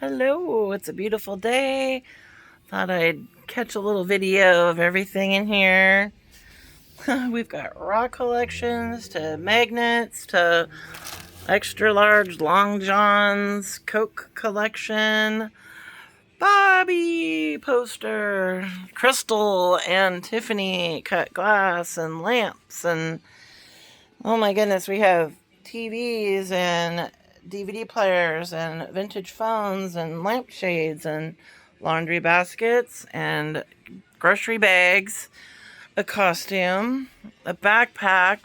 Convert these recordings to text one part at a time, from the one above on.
Hello, it's a beautiful day. Thought I'd catch a little video of everything in here. We've got rock collections to magnets to extra large long johns, Coke collection, Bobby poster, crystal and Tiffany cut glass and lamps, and oh my goodness, we have TVs and DVD players and vintage phones and lampshades and laundry baskets and grocery bags, a costume, a backpack,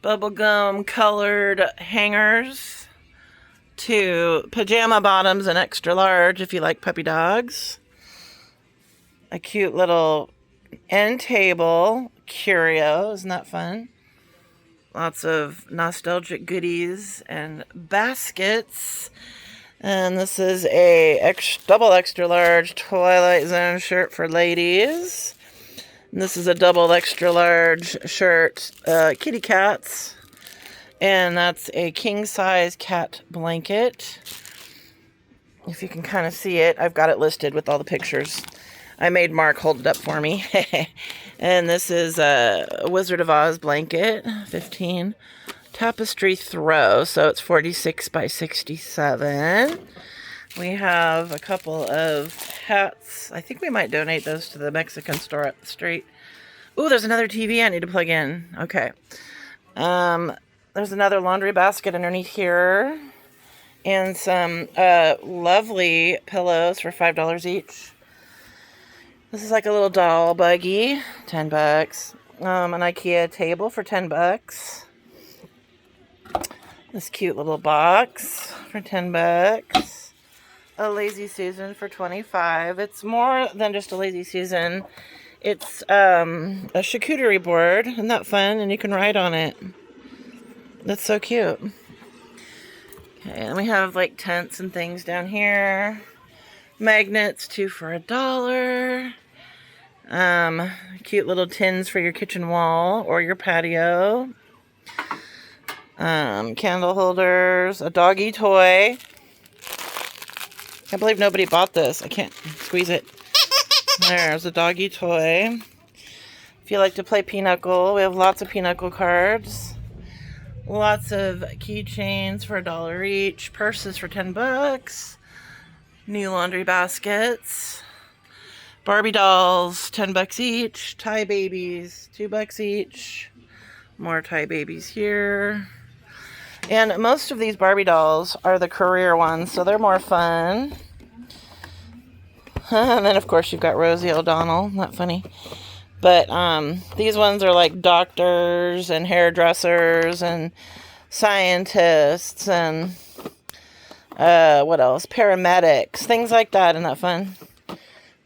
bubblegum colored hangers, to pajama bottoms and extra large if you like puppy dogs, a cute little end table curio, isn't that fun? Lots of nostalgic goodies and baskets. And this is a double extra large Twilight Zone shirt for ladies. And this is a double extra large shirt, kitty cats. And that's a king size cat blanket. If you can kind of see it, I've got it listed with all the pictures. I made Mark hold it up for me. And this is a Wizard of Oz blanket, 15. Tapestry throw, so it's 46 by 67. We have a couple of hats. I think we might donate those to the Mexican store up the street. Ooh, there's another TV I need to plug in. Okay. There's another laundry basket underneath here. And some lovely pillows for $5 each. This is like a little doll buggy, $10. An IKEA table for $10. This cute little box for $10. A Lazy Susan for $25. It's more than just a Lazy Susan. It's a charcuterie board. Isn't that fun? And you can ride on it. That's so cute. Okay, and we have like tents and things down here. Magnets, 2 for $1. Cute little tins for your kitchen wall or your patio. Candle holders, a doggy toy. Can't believe nobody bought this. I can't squeeze it. There's a doggy toy. If you like to play pinochle, we have lots of pinochle cards. Lots of keychains for $1 each. Purses for $10. New laundry baskets. Barbie dolls, $10 each. Tie babies, $2 each. More tie babies here. And most of these Barbie dolls are the career ones, so they're more fun. And then, of course, you've got Rosie O'Donnell. Not funny. But these ones are like doctors and hairdressers and scientists and what else? Paramedics. Things like that. Isn't that fun?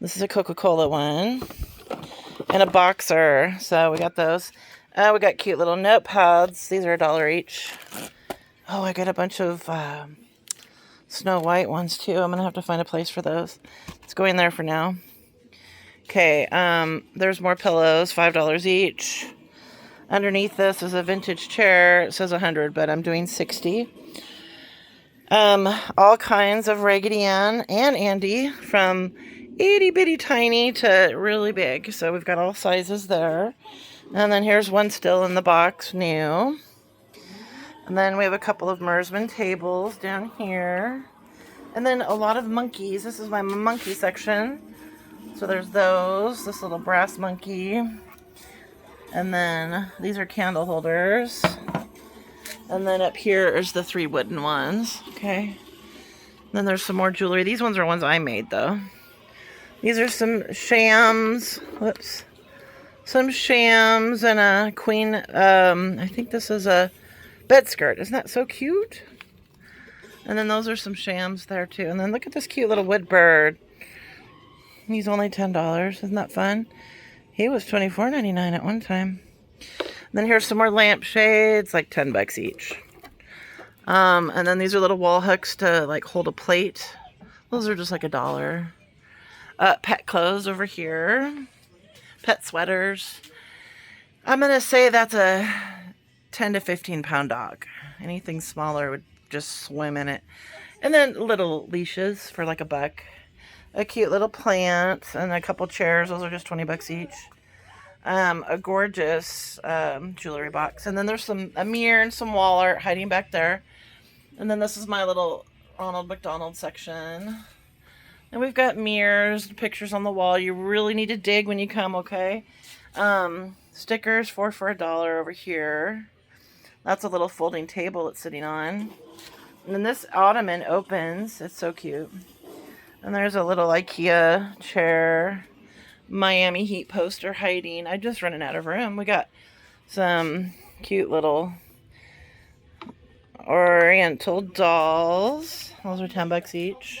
This is a Coca-Cola one. And a boxer. So we got those. We got cute little notepads. These are $1 each. Oh, I got a bunch of Snow White ones too. I'm going to have to find a place for those. Let's go in there for now. Okay, there's more pillows, $5 each. Underneath this is a vintage chair. It says 100, but I'm doing 60. All kinds of Raggedy Ann and Andy, from itty bitty tiny to really big. So we've got all sizes there. And then here's one still in the box, new. And then we have a couple of Mersman tables down here. And then a lot of monkeys. This is my monkey section. So there's those. This little brass monkey. And then these are candle holders. And then up here is the 3 wooden ones. Okay. Then there's some more jewelry. These ones are ones I made, though. These are some shams. Whoops. Some shams and a queen. I think this is a bed skirt. Isn't that so cute? And then those are some shams there too. And then look at this cute little wood bird. He's only $10. Isn't that fun? He was $24.99 at one time. And then here's some more lampshades, like $10 each. And then these are little wall hooks to like hold a plate. Those are just like $1. Pet clothes over here. Pet sweaters. I'm going to say that's a 10 to 15 pound dog. Anything smaller would just swim in it. And then little leashes for like $1. A cute little plant and a couple chairs. Those are just 20 bucks each. A gorgeous jewelry box. And then there's a mirror and some wall art hiding back there. And then this is my little Ronald McDonald section. And we've got mirrors, pictures on the wall. You really need to dig when you come, okay? Stickers, 4 for $1 over here. That's a little folding table it's sitting on. And then this ottoman opens. It's so cute. And there's a little IKEA chair. Miami Heat poster hiding. I'm just running out of room. We got some cute little Oriental dolls. Those are 10 bucks each.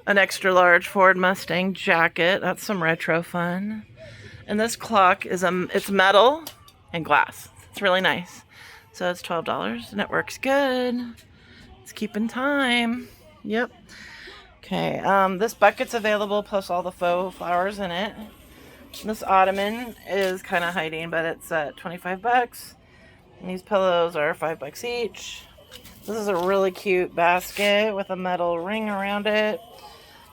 An extra large Ford Mustang jacket. That's some retro fun. And this clock is it's metal and glass. It's really nice. So it's $12 and it works good. It's keeping time. Yep. Okay, this bucket's available plus all the faux flowers in it. This ottoman is kind of hiding, but it's 25 bucks. And these pillows are 5 bucks each. This is a really cute basket with a metal ring around it.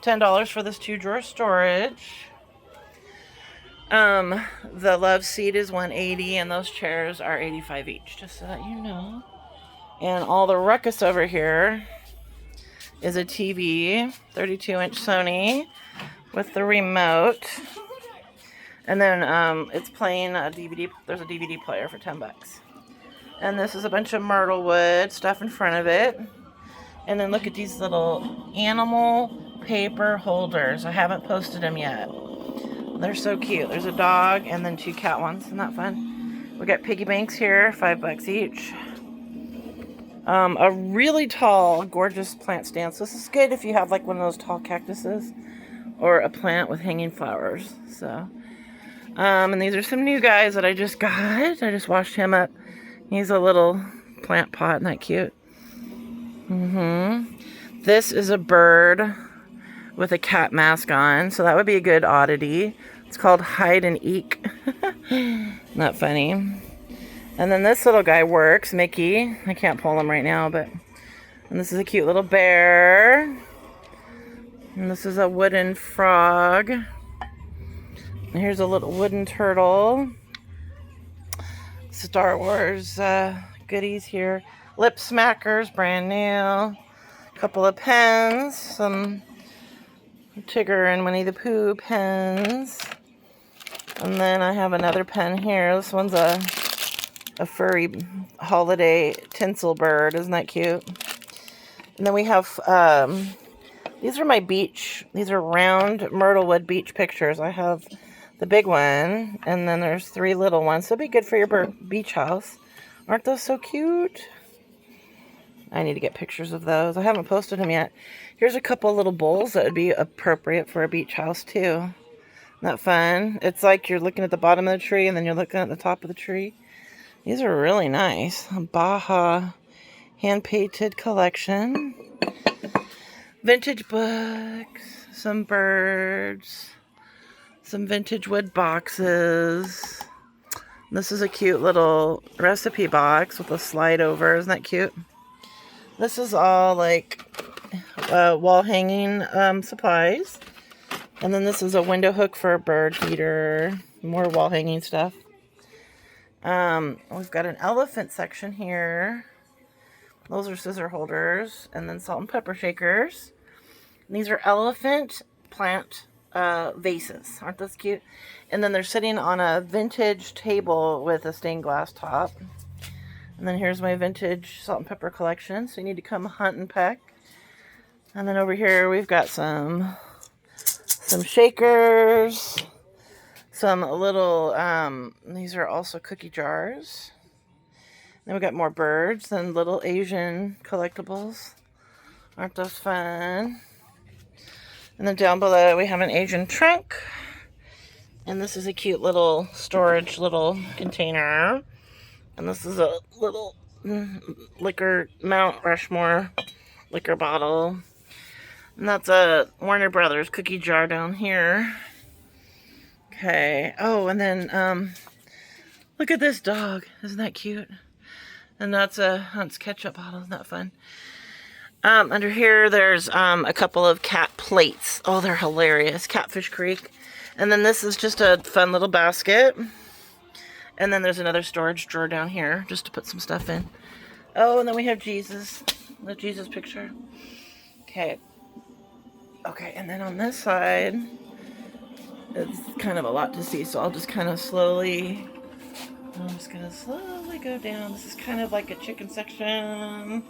$10 for this 2-drawer storage. The love seat is $180 and those chairs are $85 each, just so that you know. And all the ruckus over here is a TV, 32-inch Sony with the remote. And then it's playing a DVD. There's a DVD player for 10 bucks. And this is a bunch of myrtle wood stuff in front of it. And then look at these little animal paper holders. I haven't posted them yet. They're so cute. There's a dog and then 2 cat ones. Isn't that fun? We got piggy banks here, 5 bucks each. A really tall, gorgeous plant stand. So this is good if you have like one of those tall cactuses or a plant with hanging flowers. So, and these are some new guys that I just got. I just washed him up. He's a little plant pot. Isn't that cute? This is a bird with a cat mask on, so that would be a good oddity. It's called Hide and Eek. Not funny. And then this little guy works, Mickey. I can't pull him right now, but... And this is a cute little bear. And this is a wooden frog. And here's a little wooden turtle. Star Wars goodies here. Lip smackers, brand new. Couple of pens, some Tigger and Winnie the Pooh pens. And then I have another pen here. This one's a furry holiday tinsel bird. Isn't that cute? And then we have, these are my beach. These are round Myrtlewood beach pictures. I have the big one, and then there's 3 little ones. So it'd be good for your beach house. Aren't those so cute? I need to get pictures of those. I haven't posted them yet. Here's a couple little bowls that would be appropriate for a beach house too. Isn't that fun? It's like you're looking at the bottom of the tree and then you're looking at the top of the tree. These are really nice. Baja hand-painted collection. Vintage books. Some birds. Some vintage wood boxes. This is a cute little recipe box with a slide over. Isn't that cute? This is all like wall hanging supplies. And then this is a window hook for a bird feeder. More wall hanging stuff. We've got an elephant section here. Those are scissor holders. And then salt and pepper shakers. And these are elephant plant vases. Aren't those cute? And then they're sitting on a vintage table with a stained glass top. And then here's my vintage salt and pepper collection. So you need to come hunt and peck. And then over here we've got some shakers. Some little, these are also cookie jars. Then we got more birds and little Asian collectibles. Aren't those fun? And then down below we have an Asian trunk. And this is a cute little storage little container. And this is a little liquor, Mount Rushmore liquor bottle. And that's a Warner Brothers cookie jar down here. Okay. Oh, and then look at this dog. Isn't that cute? And that's a Hunt's ketchup bottle. Isn't that fun? Under here, there's a couple of cat plates. Oh, they're hilarious. Catfish Creek. And then this is just a fun little basket. And then there's another storage drawer down here just to put some stuff in. Oh, and then we have Jesus. The Jesus picture. Okay. Okay, and then on this side, it's kind of a lot to see, so I'll just kind of slowly... I'm just going to slowly go down. This is kind of like a chicken section.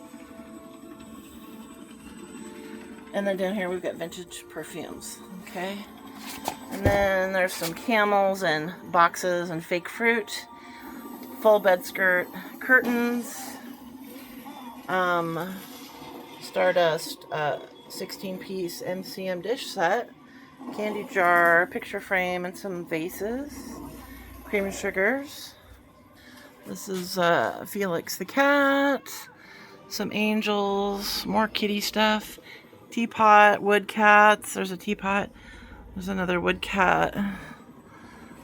And then down here we've got vintage perfumes. Okay. And then there's some camels and boxes and fake fruit. Full bed skirt curtains. Stardust 16-piece MCM dish set. Candy jar, picture frame, and some vases. Cream and sugars. This is Felix the cat. Some angels. More kitty stuff. Teapot, wood cats. There's a teapot. There's another wood cat.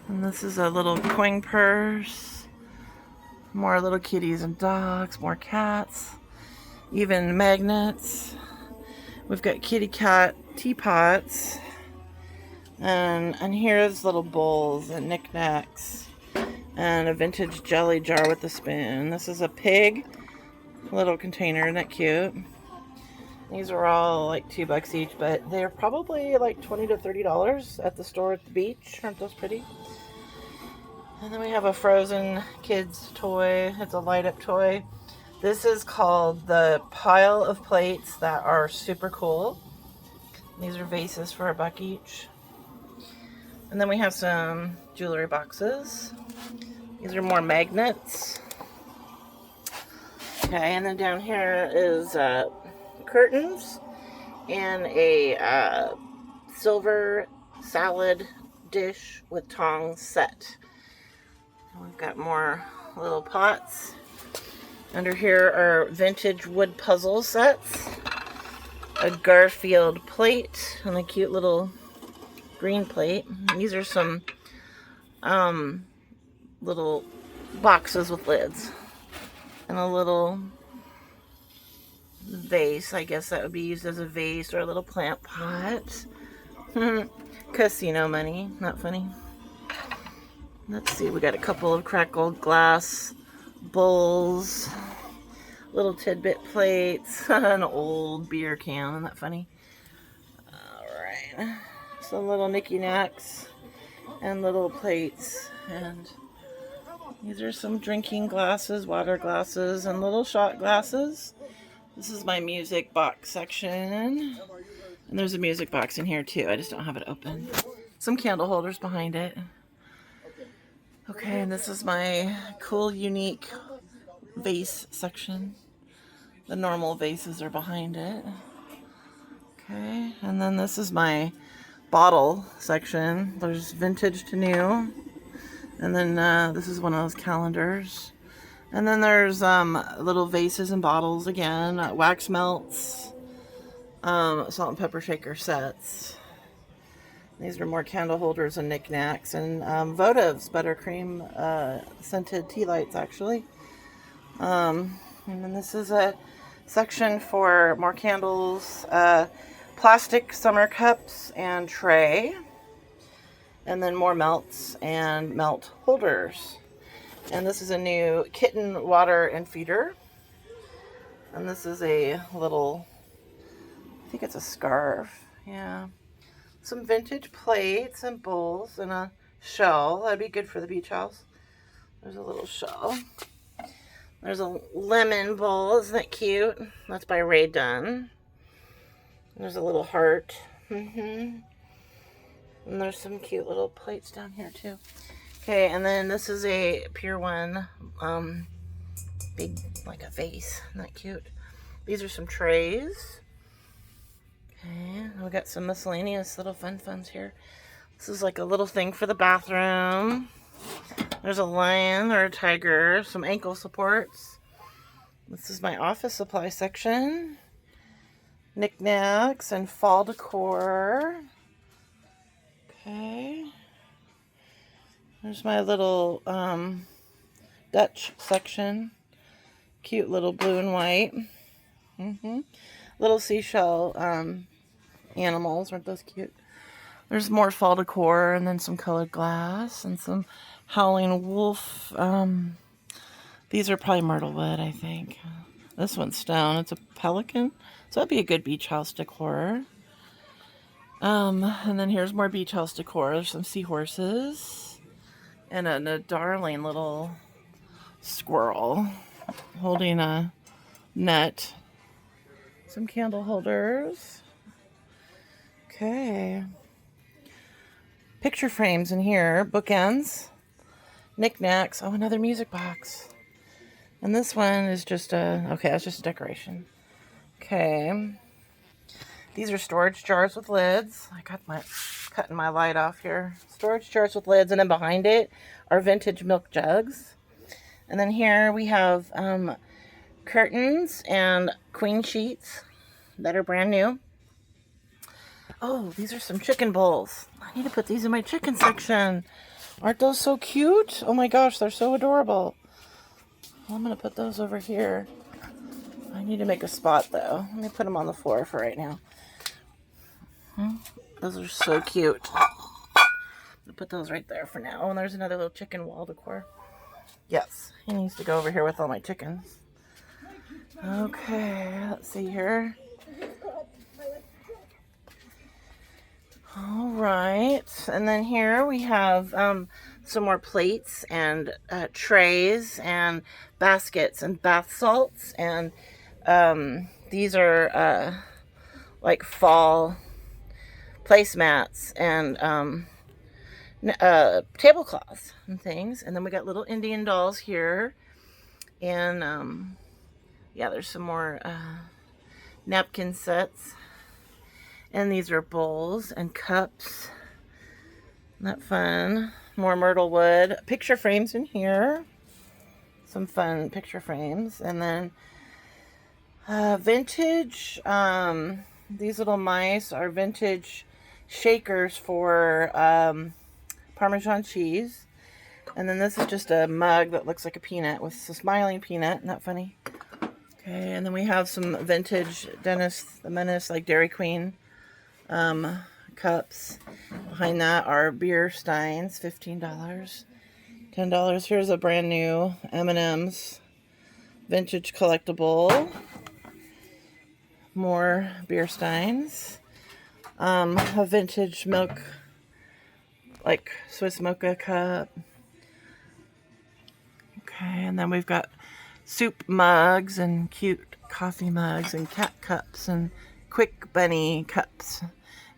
And this is a little coin purse. More little kitties and dogs. More cats. Even magnets. We've got kitty cat teapots. And here's little bowls and knickknacks. And a vintage jelly jar with a spoon. This is a pig. Little container. Isn't that cute? These are all like $2 each, but they're probably like $20 to $30 at the store at the beach. Aren't those pretty? And then we have a Frozen kids toy. It's a light up toy. This is called the pile of plates that are super cool. These are vases for $1 each. And then we have some jewelry boxes. These are more magnets. Okay, and then down here is curtains and a silver salad dish with tongs set. We've got more little pots. Under here are vintage wood puzzle sets, a Garfield plate, and a cute little green plate. These are some little boxes with lids, and a little vase. I guess that would be used as a vase or a little plant pot. Casino money. Not funny. Let's see. We got a couple of cracked gold glass bowls, little tidbit plates, an old beer can. Isn't that funny? Alright. Some little knicky-knacks and little plates. And these are some drinking glasses, water glasses, and little shot glasses. This is my music box section. And there's a music box in here too. I just don't have it open. Some candle holders behind it. Okay, and this is my cool, unique vase section. The normal vases are behind it. Okay, and then this is my bottle section. There's vintage to new. And then this is one of those calendars. And then there's little vases and bottles again, wax melts, salt and pepper shaker sets. These are more candle holders and knickknacks, and votives, buttercream scented tea lights actually. And then this is a section for more candles, plastic summer cups and tray, and then more melts and melt holders. And this is a new kitten water and feeder. And this is a little, I think it's a scarf. Yeah. Some vintage plates and bowls and a shell. That'd be good for the beach house. There's a little shell. There's a lemon bowl. Isn't that cute? That's by Ray Dunn. There's a little heart. And there's some cute little plates down here too. Okay, and then this is a Pier 1 big, like a vase. Isn't that cute? These are some trays. Okay, we got some miscellaneous little funs here. This is like a little thing for the bathroom. There's a lion or a tiger, some ankle supports. This is my office supply section. Knickknacks and fall decor. Okay. There's my little Dutch section. Cute little blue and white. little seashell animals. Aren't those cute? There's more fall decor, and then some colored glass and some howling wolf. These are probably myrtle wood, I think. This one's stone. It's a pelican. So that'd be a good beach house decor. And then here's more beach house decor. There's some seahorses and a darling little squirrel holding a net. Some candle holders. Okay. Picture frames in here. Bookends. Knickknacks. Oh, another music box. And this one is just okay, that's just a decoration. Okay. These are storage jars with lids. I got cutting my light off here. Storage jars with lids, and then behind it are vintage milk jugs. And then here we have curtains and queen sheets that are brand new. Oh, these are some chicken bowls. I need to put these in my chicken section. Aren't those so cute? Oh my gosh, they're so adorable. Well, I'm going to put those over here. I need to make a spot though. Let me put them on the floor for right now. Those are so cute. I'll put those right there for now. Oh, and there's another little chicken wall decor. Yes, he needs to go over here with all my chickens. Okay, let's see here. All right, and then here we have some more plates and trays and baskets and bath salts, and these are like fall placemats and tablecloths and things. And then we got little Indian dolls here, and yeah, there's some more napkin sets. And these are bowls and cups. Not fun. More myrtle wood. Picture frames in here. Some fun picture frames. And then vintage. These little mice are vintage shakers for Parmesan cheese. And then this is just a mug that looks like a peanut with a smiling peanut. Not funny. Okay, and then we have some vintage Dennis the Menace, like Dairy Queen cups. Behind that are beer steins, $15, $10. Here's a brand new M&M's vintage collectible. More beer steins. A vintage milk, like Swiss mocha cup. Okay, and then we've got soup mugs and cute coffee mugs and cat cups and quick bunny cups.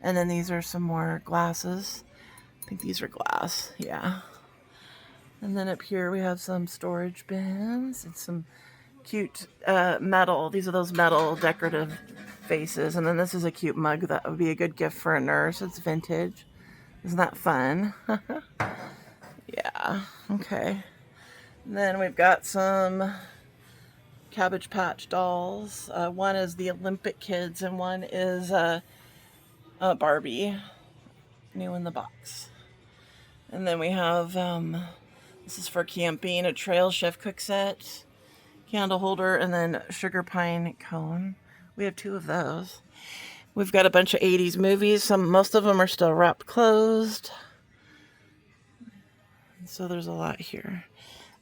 And then these are some more glasses. I think these are glass, yeah. And then up here we have some storage bins and some cute metal. These are those metal decorative vases. And then this is a cute mug that would be a good gift for a nurse. It's vintage. Isn't that fun? Yeah, okay. And then we've got some Cabbage Patch dolls. One is the Olympic Kids and one is Barbie, new in the box. And then we have, this is for camping, a Trail Chef cook set, candle holder, and then sugar pine cone. We have 2 of those. We've got a bunch of 80s movies. Most of them are still wrapped closed. So there's a lot here.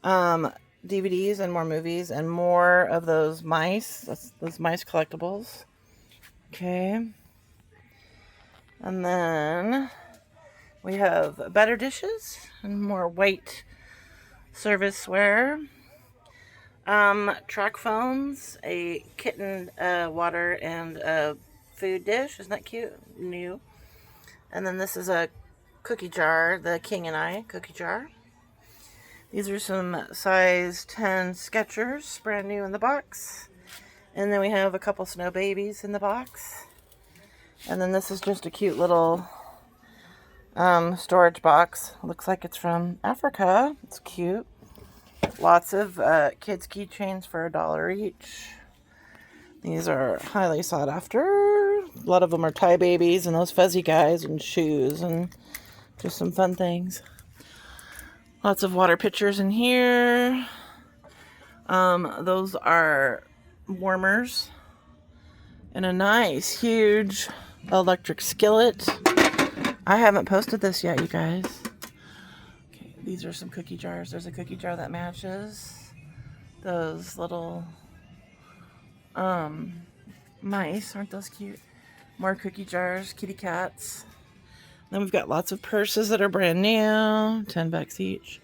DVDs and more movies and more of those mice. Those mice collectibles. Okay. And then we have better dishes and more white serviceware. Track phones, a kitten water and a food dish. Isn't that cute? New. And then this is a cookie jar, the King and I cookie jar. These are some size 10 Skechers, brand new in the box. And then we have a couple snow babies in the box. And then this is just a cute little storage box. Looks like it's from Africa. It's cute. Lots of kids' keychains for $1 each. These are highly sought after. A lot of them are Thai babies and those fuzzy guys and shoes and just some fun things. Lots of water pitchers in here. Those are warmers. And a nice, huge electric skillet. I haven't posted this yet, you guys. Okay, these are some cookie jars. There's a cookie jar that matches those little mice. Aren't those cute? More cookie jars, kitty cats. Then we've got lots of purses that are brand new, 10 bucks each.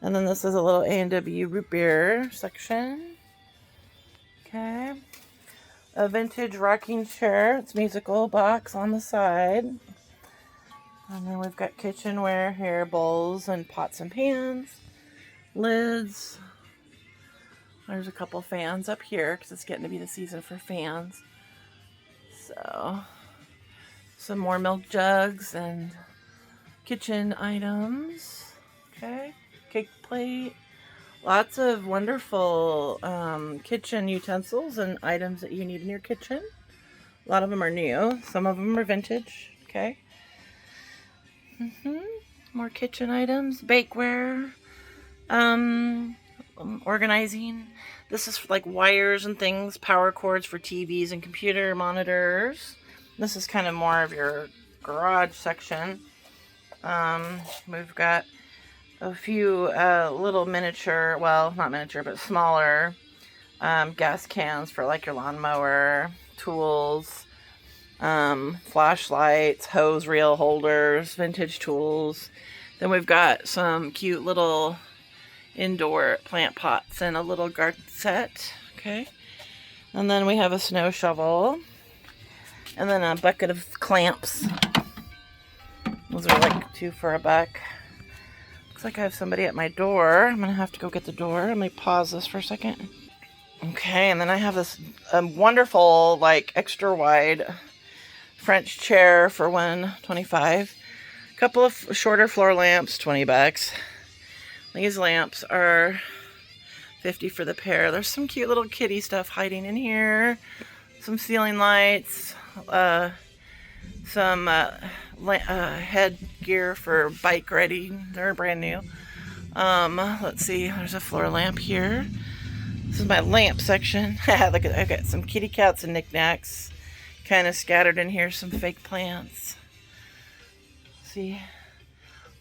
And then this is a little A&W root beer section. Okay. A vintage rocking chair. It's musical box on the side. And then we've got kitchenware here, bowls and pots and pans, lids. There's a couple fans up here because it's getting to be the season for fans. So, some more milk jugs and kitchen items. Okay, cake plate. Lots of wonderful kitchen utensils and items that you need in your kitchen. A lot of them are new. Some of them are vintage. Okay. More kitchen items, bakeware, organizing. This is for like wires and things, power cords for TVs and computer monitors. This is kind of more of your garage section. We've got a few little miniature, well, not miniature, but smaller gas cans for like your lawnmower, tools, flashlights, hose reel holders, vintage tools. Then we've got some cute little indoor plant pots and a little garden set. Okay. And then we have a snow shovel. And then a bucket of clamps. Those are like 2 for $1. Looks like I have somebody at my door. I'm going to have to go get the door. Let me pause this for a second. Okay, and then I have this wonderful, like, extra wide French chair for $125. A couple of shorter floor lamps, $20. These lamps are $50 for the pair. There's some cute little kitty stuff hiding in here. Some ceiling lights. Some headgear for bike riding. They're brand new. Let's see. There's a floor lamp here. This is my lamp section. Look at, I've got some kitty cats and knickknacks kind of scattered in here. Some fake plants. See,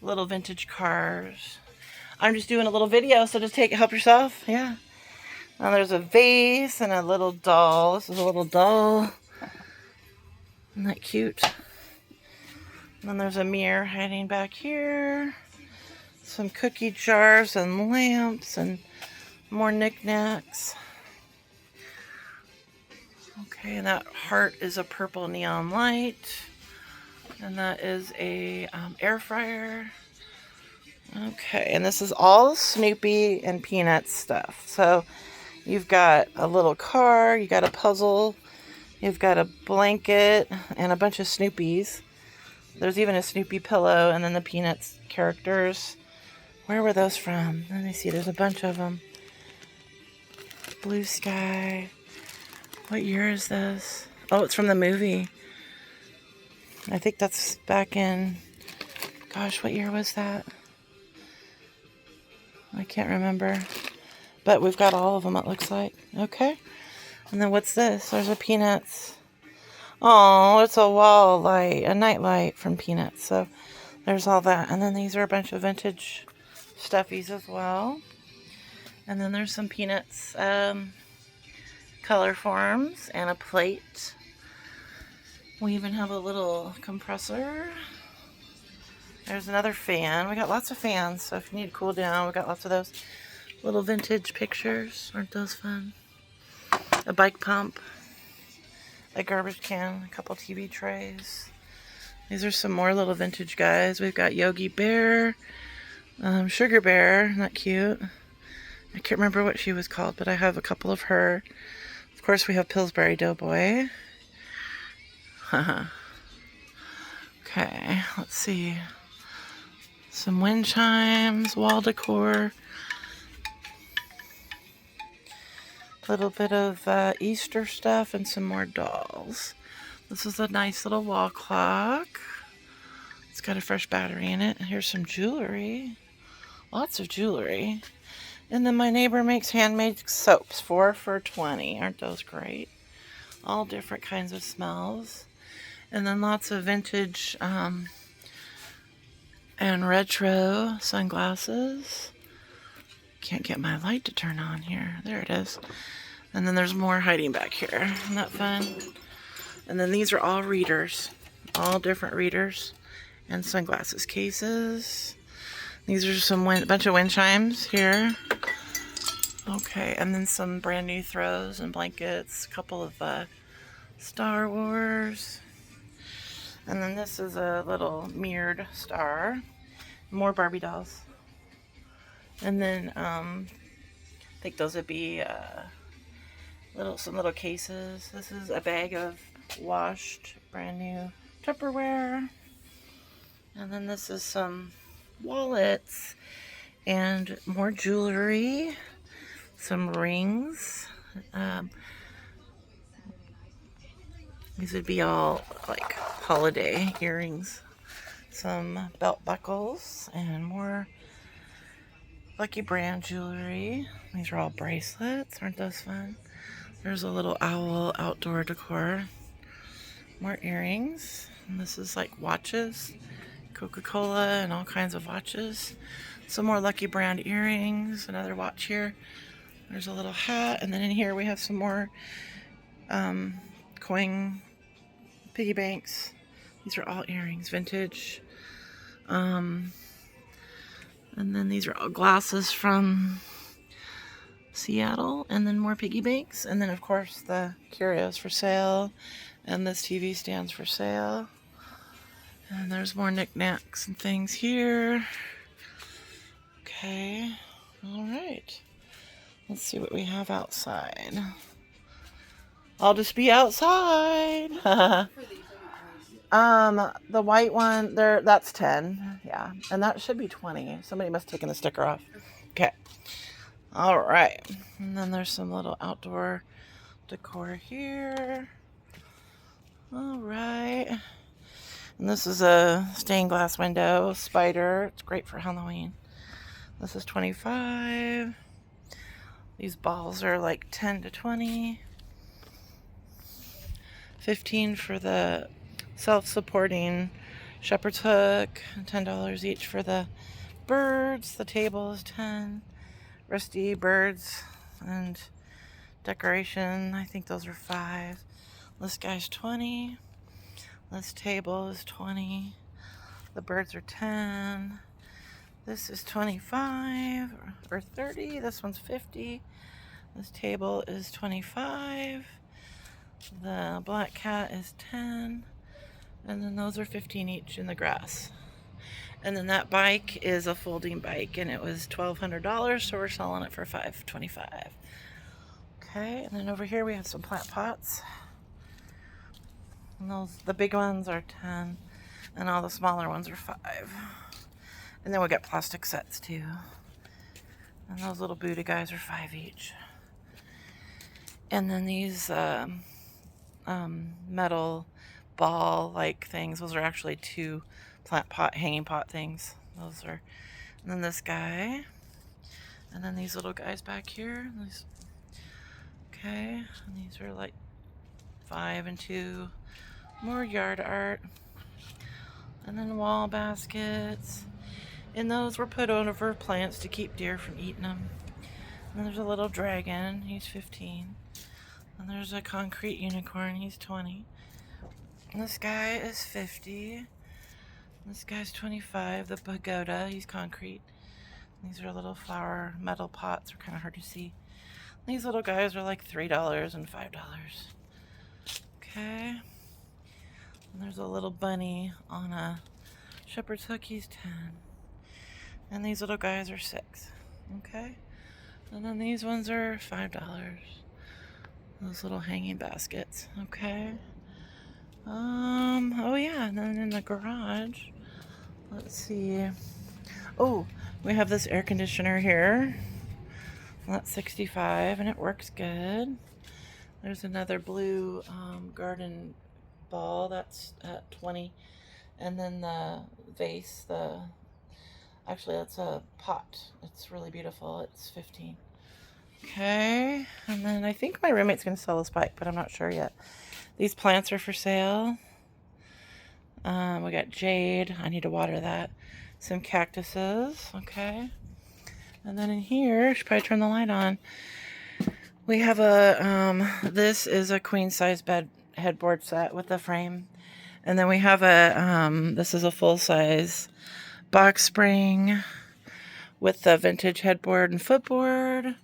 little vintage cars. I'm just doing a little video, so just help yourself. Yeah. Now there's a vase and a little doll. This is a little doll. Isn't that cute? And then there's a mirror hiding back here. Some cookie jars and lamps and more knickknacks. Okay, and that heart is a purple neon light. And that is a air fryer. Okay, and this is all Snoopy and Peanuts stuff. So you've got a little car, you got a puzzle, you've got a blanket, and a bunch of Snoopies. There's even a Snoopy pillow, and then the Peanuts characters. Where were those from? Let me see, there's a bunch of them. Blue sky. What year is this? Oh, it's from the movie. I think that's back in, gosh, what year was that? I can't remember. But we've got all of them, it looks like. Okay. And then what's this? There's a Peanuts. Oh, it's a wall light, a night light from Peanuts. So there's all that. And then these are a bunch of vintage stuffies as well. And then there's some Peanuts color forms and a plate. We even have a little compressor. There's another fan. We got lots of fans, so if you need to cool down, we got lots of those little vintage pictures. Aren't those fun? A bike pump, a garbage can, a couple TV trays. These are some more little vintage guys. We've got Yogi Bear, Sugar Bear, not cute. I can't remember what she was called, but I have a couple of her. Of course, we have Pillsbury Doughboy. Okay, let's see. Some wind chimes, wall decor. A little bit of Easter stuff and some more dolls. This is a nice little wall clock. It's got a fresh battery in it. And here's some jewelry. Lots of jewelry. And then my neighbor makes handmade soaps, 4 for $20. Aren't those great? All different kinds of smells. And then lots of vintage and retro sunglasses. Can't get my light to turn on here. There it is. And then there's more hiding back here. Isn't that fun? And then these are all readers. All different readers and sunglasses cases. These are some bunch of wind chimes here. Okay, and then some brand new throws and blankets. A couple of Star Wars. And then this is a little mirrored star. More Barbie dolls. And then I think those would be some little cases. This is a bag of washed brand new Tupperware. And then this is some wallets and more jewelry, some rings. These would be all like holiday earrings. Some belt buckles and more Lucky Brand jewelry. These are all bracelets. Aren't those fun? There's a little owl outdoor decor. More earrings. And this is like watches. Coca-Cola and all kinds of watches. Some more Lucky Brand earrings. Another watch here. There's a little hat. And then in here we have some more coin piggy banks. These are all earrings. Vintage. And then these are all glasses from Seattle. And then more piggy banks. And then, of course, the curios for sale. And this TV stands for sale. And there's more knickknacks and things here. Okay. All right. Let's see what we have outside. I'll just be outside. The white one there, that's 10. Yeah. And that should be 20. Somebody must have taken the sticker off. Okay. All right. And then there's some little outdoor decor here. All right. And this is a stained glass window spider. It's great for Halloween. This is 25. These balls are like 10 to 20. 15 for the self-supporting shepherd's hook. $10 each for the birds. The table is 10. Rusty birds and decoration. I think those are 5. This guy's 20. This table is 20. The birds are 10. This is 25 or 30. This one's 50. This table is 25. The black cat is 10. And then those are 15 each in the grass. And then that bike is a folding bike, and it was $1,200, so we're selling it for $525. Okay, and then over here we have some plant pots. And the big ones are 10, and all the smaller ones are 5. And then we got plastic sets too. And those little Buddha guys are 5 each. And then these metal ball-like things, those are actually 2 plant pot, hanging pot things. Those are, and then this guy, and then these little guys back here. Okay, and these are like 5 and 2. More yard art, and then wall baskets. And those were put over plants to keep deer from eating them. And there's a little dragon, he's 15. And there's a concrete unicorn, he's 20. And this guy is 50. This guy's 25. The pagoda, he's concrete. These are little flower metal pots, are kind of hard to see. These little guys are like $3 and $5. Okay. And there's a little bunny on a shepherd's hook, he's 10. And these little guys are 6. Okay. And then these ones are $5. Those little hanging baskets. Okay. Oh yeah, and then in the garage, let's see. Oh, we have this air conditioner here. That's 65 and it works good. There's another blue garden ball that's at 20. And then the vase, actually that's a pot. It's really beautiful. It's 15. Okay, and then I think my roommate's going to sell this bike, but I'm not sure yet. These plants are for sale. We got jade. I need to water that. Some cactuses. Okay. And then in here, I should probably turn the light on. We have this is a queen size bed headboard set with a frame. And then we have this is a full size box spring with the vintage headboard and footboard.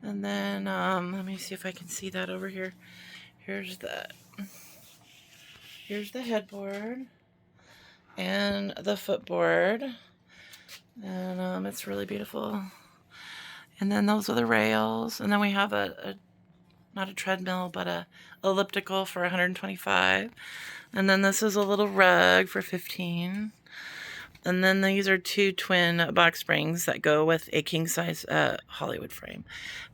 And then, let me see if I can see that over here. Here's the headboard and the footboard. And, it's really beautiful. And then those are the rails. And then we have not a treadmill, but a elliptical for $125. And then this is a little rug for $15. And then these are 2 twin box springs that go with a king size Hollywood frame.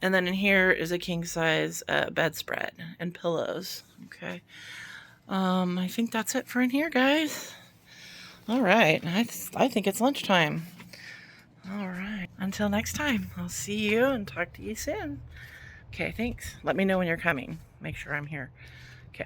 And then in here is a king size bedspread and pillows. Okay. I think that's it for in here, guys. All right. I think it's lunchtime. All right. Until next time, I'll see you and talk to you soon. Okay, thanks. Let me know when you're coming. Make sure I'm here. Okay.